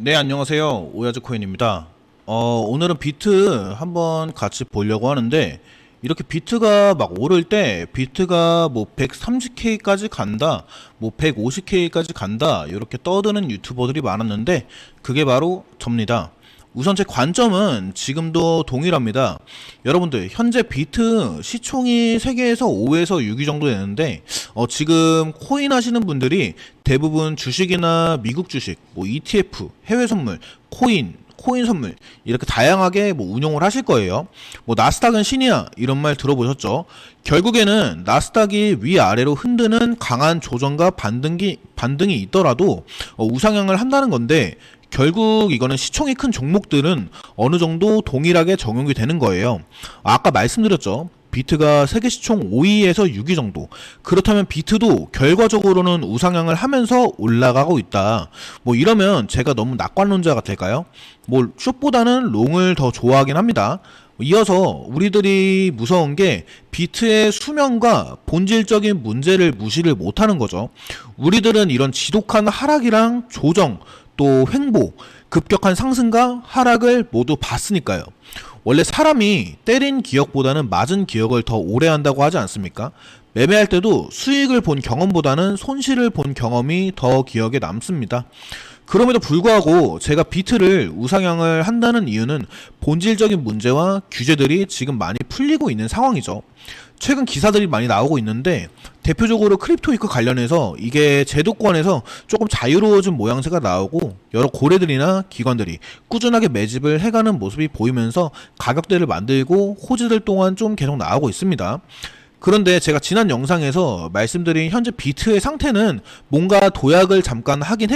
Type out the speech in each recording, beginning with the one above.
네, 안녕하세요. 오야즈 코인입니다. 오늘은 비트 한번 같이 보려고 하는데, 이렇게 비트가 막 오를 때, 비트가 뭐 130K까지 간다, 뭐 150K까지 간다, 이렇게 떠드는 유튜버들이 많았는데, 그게 바로 접니다. 우선 제 관점은 지금도 동일합니다. 여러분들, 현재 비트 시총이 세계에서 5에서 6위 정도 되는데, 지금 코인 하시는 분들이 대부분 주식이나 미국 주식, 뭐 ETF, 해외 선물, 코인 선물 이렇게 다양하게 뭐 운용을 하실 거예요. 뭐 나스닥은 신이야 이런 말 들어보셨죠? 결국에는 나스닥이 위아래로 흔드는 강한 조정과 반등이 있더라도 우상향을 한다는 건데, 결국 이거는 시총이 큰 종목들은 어느 정도 동일하게 적용이 되는 거예요. 아까 말씀드렸죠. 비트가 세계 시총 5위에서 6위 정도. 그렇다면 비트도 결과적으로는 우상향을 하면서 올라가고 있다. 뭐 이러면 제가 너무 낙관론자가 될까요? 뭐 숏보다는 롱을 더 좋아하긴 합니다. 이어서 우리들이 무서운 게 비트의 수명과 본질적인 문제를 무시를 못하는 거죠. 우리들은 이런 지독한 하락이랑 조정, 또 횡보, 급격한 상승과 하락을 모두 봤으니까요. 원래 사람이 때린 기억보다는 맞은 기억을 더 오래 한다고 하지 않습니까? 매매할 때도 수익을 본 경험보다는 손실을 본 경험이 더 기억에 남습니다. 그럼에도 불구하고 제가 비트를 우상향을 한다는 이유는 본질적인 문제와 규제들이 지금 많이 풀리고 있는 상황이죠. 최근 기사들이 많이 나오고 있는데, 대표적으로 크립토이크 관련해서 이게 제도권에서 조금 자유로워진 모양새가 나오고, 여러 고래들이나 기관들이 꾸준하게 매집을 해가는 모습이 보이면서 가격대를 만들고 호재들 또한 좀 계속 나오고 있습니다. 그런데 제가 지난 영상에서 말씀드린 현재 비트의 상태는 뭔가 도약을 잠깐 하긴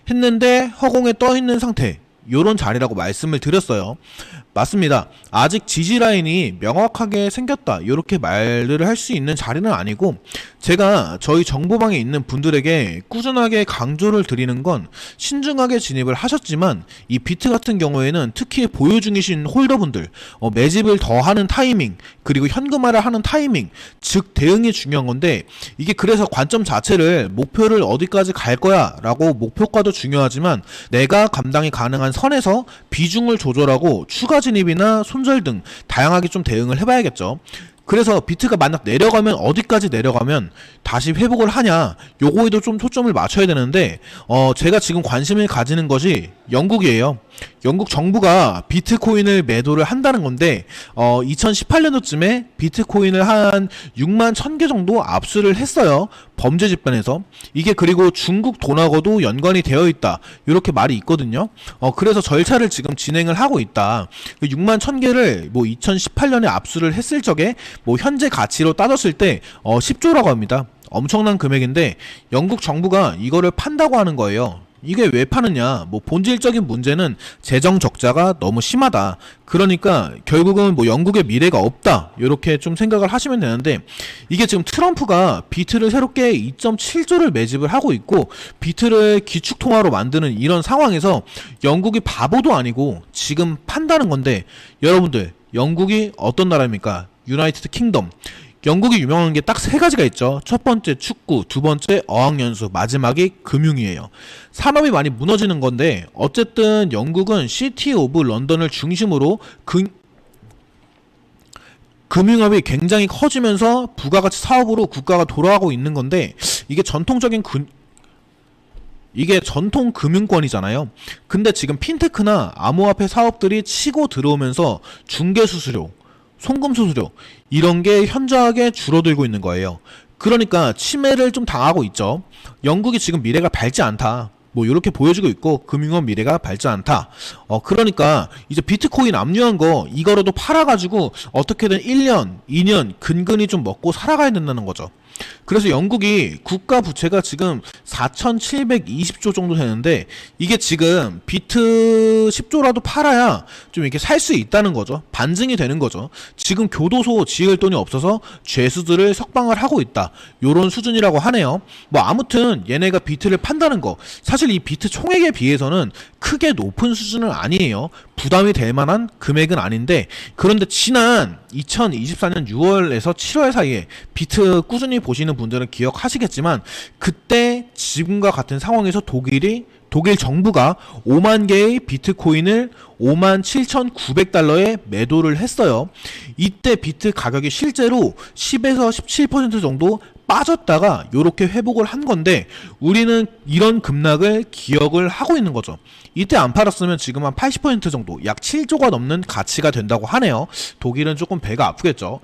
했는데 허공에 떠 있는 상태, 요런 자리라고 말씀을 드렸어요. 맞습니다. 아직 지지라인이 명확하게 생겼다, 이렇게 말을 할 수 있는 자리는 아니고, 제가 저희 정보방에 있는 분들에게 꾸준하게 강조를 드리는 건 신중하게 진입을 하셨지만, 이 비트 같은 경우에는 특히 보유 중이신 홀더분들, 매집을 더 하는 타이밍, 그리고 현금화를 하는 타이밍, 즉 대응이 중요한 건데, 이게 그래서 관점 자체를 목표를 어디까지 갈 거야 라고 목표가도 중요하지만, 내가 감당이 가능한 선에서 비중을 조절하고 추가 진입이나 손절 등 다양하게 좀 대응을 해봐야겠죠. 그래서 비트가 만약 내려가면 어디까지 내려가면 다시 회복을 하냐, 요거에도 좀 초점을 맞춰야 되는데, 제가 지금 관심을 가지는 것이 영국이에요. 영국 정부가 비트코인을 매도를 한다는 건데, 2018년도쯤에 비트코인을 한 6만 1000개 정도 압수를 했어요. 범죄 집단에서. 이게 그리고 중국 돈하고도 연관이 되어 있다, 이렇게 말이 있거든요. 그래서 절차를 지금 진행을 하고 있다. 6만 1000개를 뭐 2018년에 압수를 했을 적에 뭐 현재 가치로 따졌을 때 10조라고 합니다. 엄청난 금액인데 영국 정부가 이거를 판다고 하는 거예요. 이게 왜 파느냐, 뭐 본질적인 문제는 재정 적자가 너무 심하다, 그러니까 결국은 뭐 영국의 미래가 없다, 이렇게 좀 생각을 하시면 되는데, 이게 지금 트럼프가 비트를 새롭게 2.7조를 매집을 하고 있고 비트를 기축통화로 만드는 이런 상황에서 영국이 바보도 아니고 지금 판다는 건데, 여러분들 영국이 어떤 나라입니까? 유나이티드 킹덤. 영국이 유명한 게 딱 세 가지가 있죠. 첫 번째 축구, 두 번째 어학연수, 마지막이 금융이에요. 산업이 많이 무너지는 건데, 어쨌든 영국은 시티 오브 런던을 중심으로 금융업이 굉장히 커지면서 부가가치 사업으로 국가가 돌아가고 있는 건데, 이게 이게 전통 금융권이잖아요. 근데 지금 핀테크나 암호화폐 사업들이 치고 들어오면서 중개수수료, 송금수수료 이런 게 현저하게 줄어들고 있는 거예요. 그러니까 침해를 좀 당하고 있죠. 영국이 지금 미래가 밝지 않다, 뭐 이렇게 보여지고 있고, 금융업 미래가 밝지 않다. 그러니까 이제 비트코인 압류한 거 이거로도 팔아가지고 어떻게든 1년, 2년 근근히 좀 먹고 살아가야 된다는 거죠. 그래서 영국이 국가 부채가 지금 4720조 정도 되는데, 이게 지금 비트 10조라도 팔아야 좀 이렇게 살 수 있다는 거죠. 반증이 되는 거죠. 지금 교도소 지을 돈이 없어서 죄수들을 석방을 하고 있다, 요런 수준이라고 하네요. 뭐 아무튼 얘네가 비트를 판다는 거, 사실 이 비트 총액에 비해서는 크게 높은 수준은 아니에요. 부담이 될 만한 금액은 아닌데, 그런데 지난 2024년 6월에서 7월 사이에 비트 꾸준히 보시는 분들은 기억하시겠지만, 그때 지금과 같은 상황에서 독일이 독일 정부가 5만 개의 비트코인을 57,900달러에 매도를 했어요. 이때 비트 가격이 실제로 10에서 17% 정도 빠졌다가 이렇게 회복을 한 건데 우리는 이런 급락을 기억을 하고 있는 거죠. 이때 안 팔았으면 지금 한 80% 정도 약 7조가 넘는 가치가 된다고 하네요. 독일은 조금 배가 아프겠죠.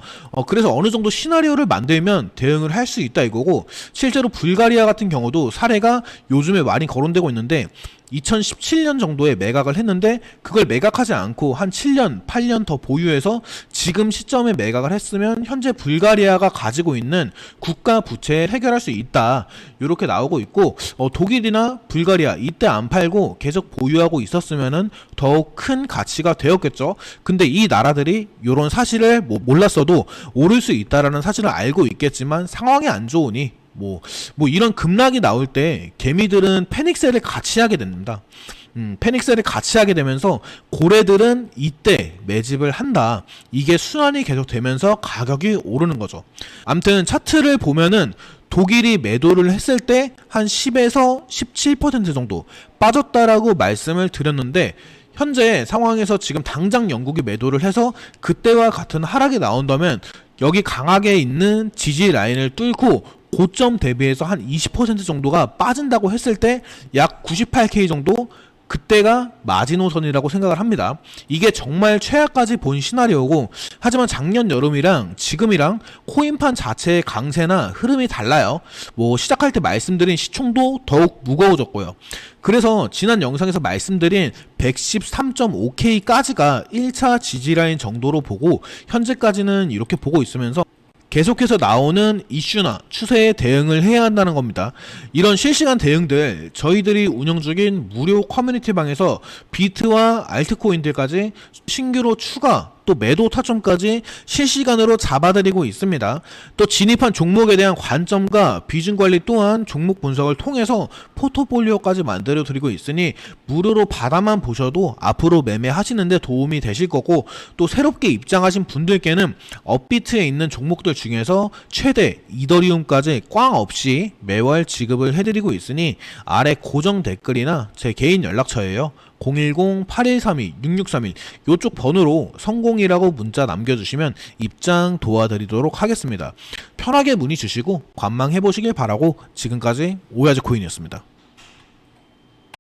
그래서 어느 정도 시나리오를 만들면 대응을 할 수 있다 이거고, 실제로 불가리아 같은 경우도 사례가 요즘에 많이 거론되고 있는데 2017년 정도에 매각을 했는데 그걸 매각하지 않고 한 7년, 8년 더 보유해서 지금 시점에 매각을 했으면 현재 불가리아가 가지고 있는 국가 부채를 해결할 수 있다. 이렇게 나오고 있고, 독일이나 불가리아 이때 안 팔고 계속 보유하고 있었으면은 더욱 큰 가치가 되었겠죠. 근데 이 나라들이 이런 사실을 몰랐어도 오를 수 있다라는 사실을 알고 있겠지만 상황이 안 좋으니 뭐 이런 급락이 나올 때 개미들은 패닉셀을 같이 하게 됩니다. 패닉셀을 같이 하게 되면서 고래들은 이때 매집을 한다. 이게 순환이 계속 되면서 가격이 오르는 거죠. 암튼 차트를 보면은 독일이 매도를 했을 때 한 10에서 17% 정도 빠졌다라고 말씀을 드렸는데, 현재 상황에서 지금 당장 영국이 매도를 해서 그때와 같은 하락이 나온다면 여기 강하게 있는 지지 라인을 뚫고 고점 대비해서 한 20% 정도가 빠진다고 했을 때 약 98K 정도, 그때가 마지노선이라고 생각을 합니다. 이게 정말 최악까지 본 시나리오고, 하지만 작년 여름이랑 지금이랑 코인판 자체의 강세나 흐름이 달라요. 시작할 때 말씀드린 시총도 더욱 무거워졌고요. 그래서 지난 영상에서 말씀드린 113.5K까지가 1차 지지라인 정도로 보고 현재까지는 이렇게 보고 있으면서 계속해서 나오는 이슈나 추세에 대응을 해야 한다는 겁니다. 이런 실시간 대응들 저희들이 운영 중인 무료 커뮤니티 방에서 비트와 알트코인들까지 신규로 추가 또 매도 타점까지 실시간으로 잡아드리고 있습니다. 또 진입한 종목에 대한 관점과 비중 관리 또한 종목 분석을 통해서 포트폴리오까지 만들어 드리고 있으니 무료로 받아만 보셔도 앞으로 매매하시는데 도움이 되실 거고, 또 새롭게 입장하신 분들께는 업비트에 있는 종목들 중에서 최대 이더리움까지 꽝 없이 매월 지급을 해드리고 있으니 아래 고정 댓글이나 제 개인 연락처예요. 010-8132-6631 요쪽 번호로 성공이라고 문자 남겨주시면 입장 도와드리도록 하겠습니다. 편하게 문의 주시고 관망해보시길 바라고, 지금까지 오야지 코인이었습니다.